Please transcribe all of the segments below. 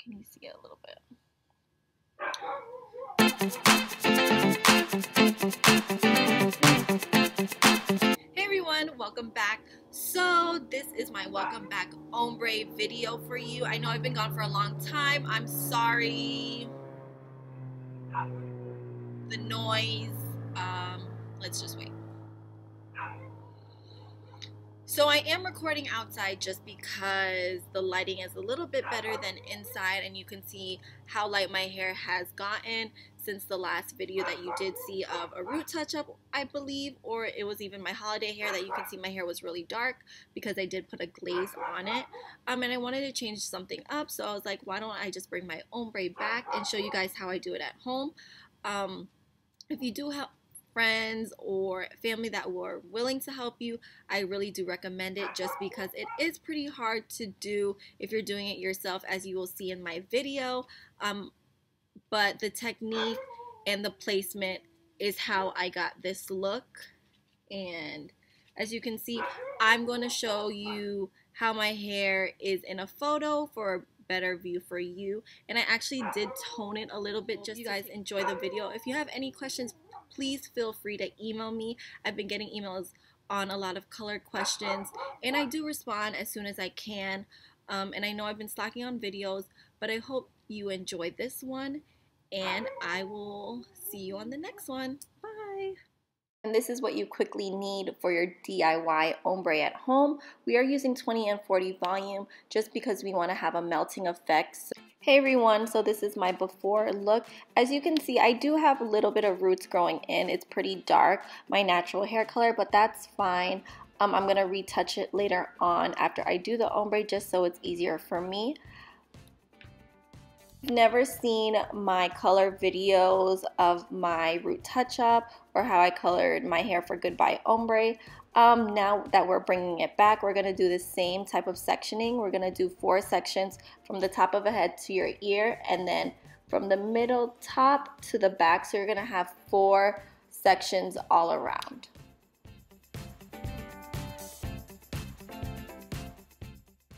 Can you see it a little bit? Hey everyone, welcome back. So this is my welcome back ombre video for you. I know I've been gone for a long time. I'm sorry. The noise. Let's just wait. So I am recording outside just because the lighting is a little bit better than inside, and you can see how light my hair has gotten since the last video that you did see of a root touch-up, I believe, or it was even my holiday hair that you can see my hair was really dark because I did put a glaze on it. And I wanted to change something up, so I was like, why don't I just bring my ombre back and show you guys how I do it at home. If you do have friends or family that were willing to help you, I really do recommend it just because it is pretty hard to do if you're doing it yourself, as you will see in my video. But the technique and the placement is how I got this look. And as you can see, I'm going to show you how my hair is in a photo for a better view for you. And I actually did tone it a little bit just so you guys enjoy the video. If you have any questions, please feel free to email me. I've been getting emails on a lot of color questions, and I do respond as soon as I can. And I know I've been slacking on videos, but I hope you enjoyed this one, and I will see you on the next one. Bye! And this is what you quickly need for your DIY ombre at home. We are using 20 and 40 volume just because we want to have a melting effect. Hey everyone, so this is my before look. As you can see, I do have a little bit of roots growing in. It's pretty dark, my natural hair color, but that's fine. I'm going to retouch it later on after I do the ombre just so it's easier for me. If you've never seen my color videos of my root touch-up or how I colored my hair for Goodbye Ombre, now that we're bringing it back, we're going to do the same type of sectioning. We're going to do 4 sections from the top of the head to your ear, and then from the middle top to the back. So you're going to have 4 sections all around.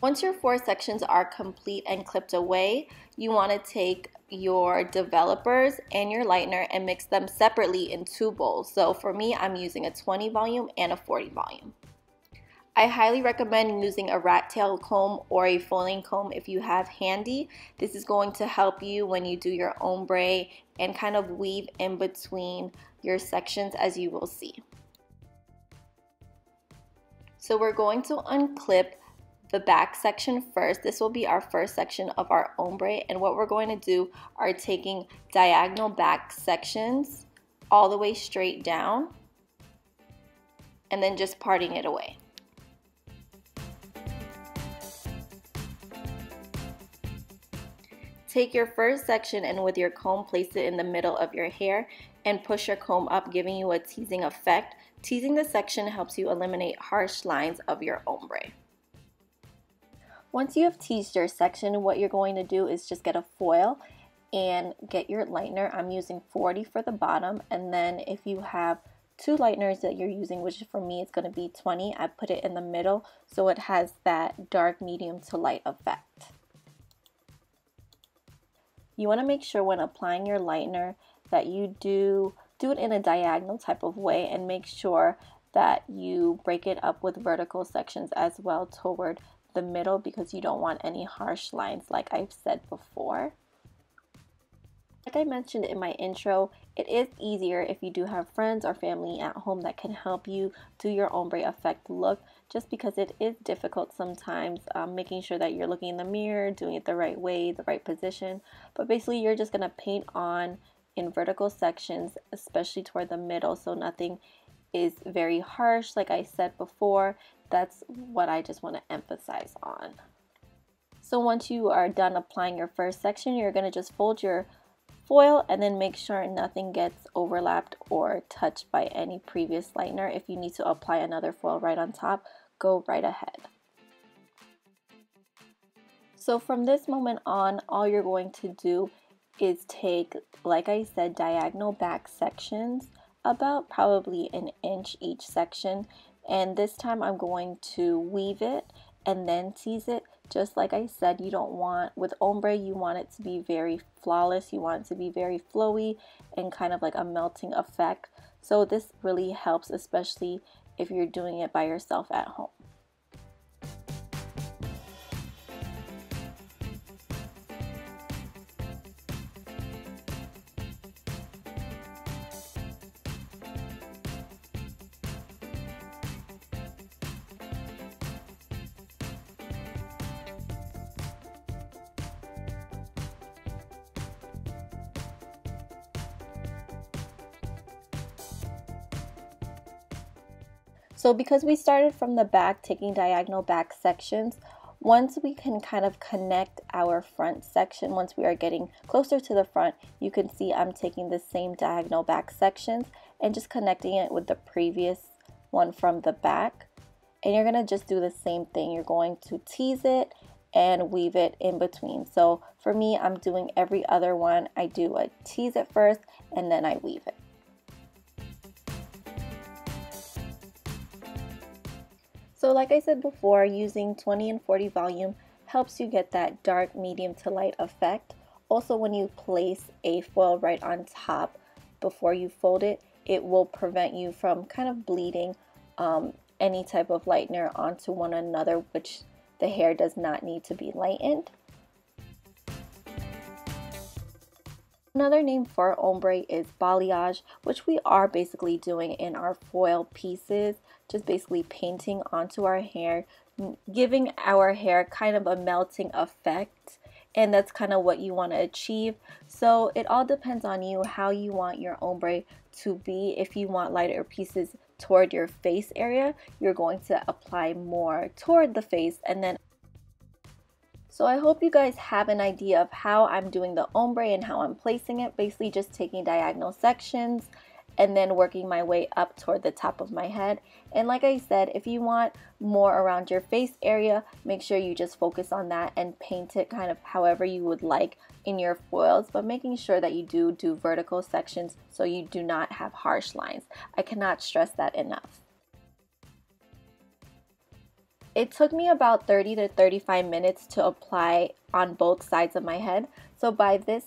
Once your 4 sections are complete and clipped away, you want to take your developers and your lightener and mix them separately in 2 bowls. So for me, I'm using a 20 volume and a 40 volume. I highly recommend using a rat tail comb or a foiling comb if you have handy. This is going to help you when you do your ombre and kind of weave in between your sections, as you will see. So we're going to unclip the back section first. This will be our first section of our ombre, and what we're going to do are taking diagonal back sections all the way straight down and then just parting it away. Take your first section and with your comb place it in the middle of your hair and push your comb up, giving you a teasing effect. Teasing the section helps you eliminate harsh lines of your ombre. Once you have teased your section, what you're going to do is just get a foil and get your lightener. I'm using 40 for the bottom, and then if you have 2 lighteners that you're using, which for me it's going to be 20, I put it in the middle so it has that dark medium to light effect. You want to make sure when applying your lightener that you do it in a diagonal type of way, and make sure that you break it up with vertical sections as well toward the middle, because you don't want any harsh lines like I've said before. Like I mentioned in my intro, it is easier if you do have friends or family at home that can help you do your ombre effect look, just because it is difficult sometimes making sure that you're looking in the mirror, doing it the right way, the right position. But basically you're just going to paint on in vertical sections, especially toward the middle, so nothing is very harsh. Like I said before, that's what I just want to emphasize on. So once you are done applying your first section, you're going to just fold your foil and then make sure nothing gets overlapped or touched by any previous lightener. If you need to apply another foil right on top, go right ahead. So from this moment on, all you're going to do is take, like I said, diagonal back sections, about probably an inch each section, and this time I'm going to weave it and then tease it Just like I said, you don't want, with ombre, you want it to be very flawless. You want it to be very flowy and kind of like a melting effect. So this really helps, especially if you're doing it by yourself at home. So because we started from the back, taking diagonal back sections, once we can kind of connect our front section, once we are getting closer to the front, you can see I'm taking the same diagonal back sections and just connecting it with the previous one from the back. And you're gonna just do the same thing. You're going to tease it and weave it in between. So for me, I'm doing every other one. I do a tease it first and then I weave it. So like I said before, using 20 and 40 volume helps you get that dark, medium to light effect. Also, when you place a foil right on top before you fold it, it will prevent you from kind of bleeding any type of lightener onto one another, which the hair does not need to be lightened. Another name for ombre is balayage, which we are basically doing in our foil pieces, just basically painting onto our hair, giving our hair kind of a melting effect, and that's kind of what you want to achieve. So it all depends on you how you want your ombre to be. If you want lighter pieces toward your face area, you're going to apply more toward the face, and then so I hope you guys have an idea of how I'm doing the ombre and how I'm placing it. Basically just taking diagonal sections and then working my way up toward the top of my head. And like I said, if you want more around your face area, make sure you just focus on that and paint it kind of however you would like in your foils, but making sure that you do vertical sections so you do not have harsh lines. I cannot stress that enough. It took me about 30 to 35 minutes to apply on both sides of my head. So by this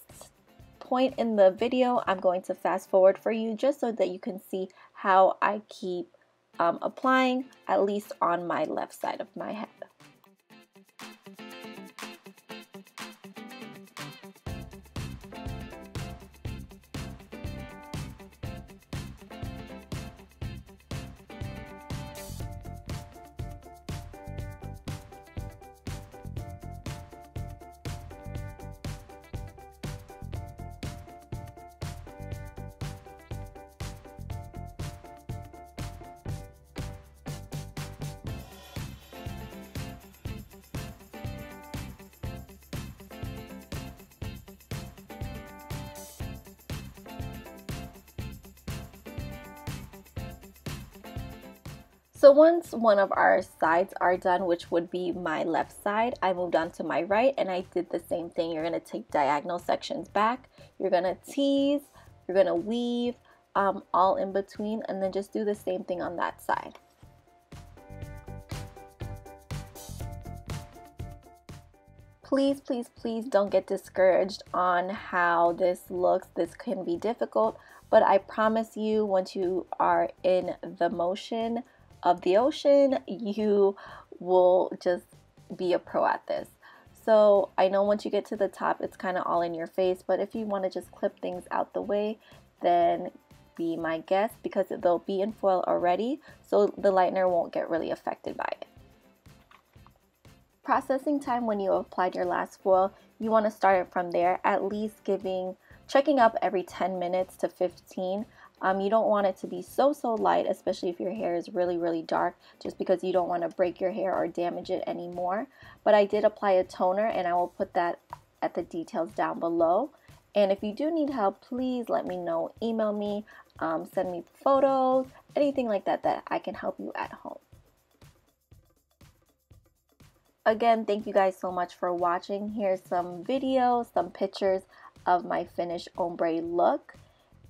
point in the video, I'm going to fast forward for you just so that you can see how I keep applying, at least on my left side of my head. So once one of our sides are done, which would be my left side, I moved on to my right and I did the same thing. You're going to take diagonal sections back, you're going to tease, you're going to weave all in between, and then just do the same thing on that side. Please, please, please don't get discouraged on how this looks. This can be difficult, but I promise you, once you are in the motion of the ocean, you will just be a pro at this. So I know once you get to the top, it's kind of all in your face, but if you want to just clip things out the way, then be my guest, because they'll be in foil already, so the lightener won't get really affected by it. Processing time when you applied your last foil, you want to start it from there, at least checking up every 10 minutes to 15. You don't want it to be so light, especially if your hair is really dark, just because you don't want to break your hair or damage it anymore. But I did apply a toner, and I will put that at the details down below. And if you do need help, please let me know. Email me, send me photos, anything like that I can help you at home. Again, thank you guys so much for watching. Here's some videos, some pictures of my finished ombre look.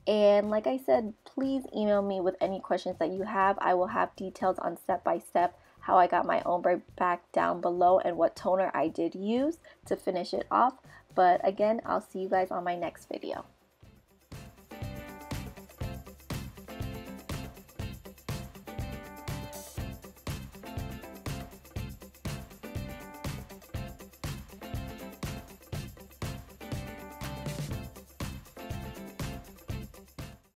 And like I said, please email me with any questions that you have. I will have details on step by step how I got my ombre back down below and what toner I did use to finish it off. But again, I'll see you guys on my next video.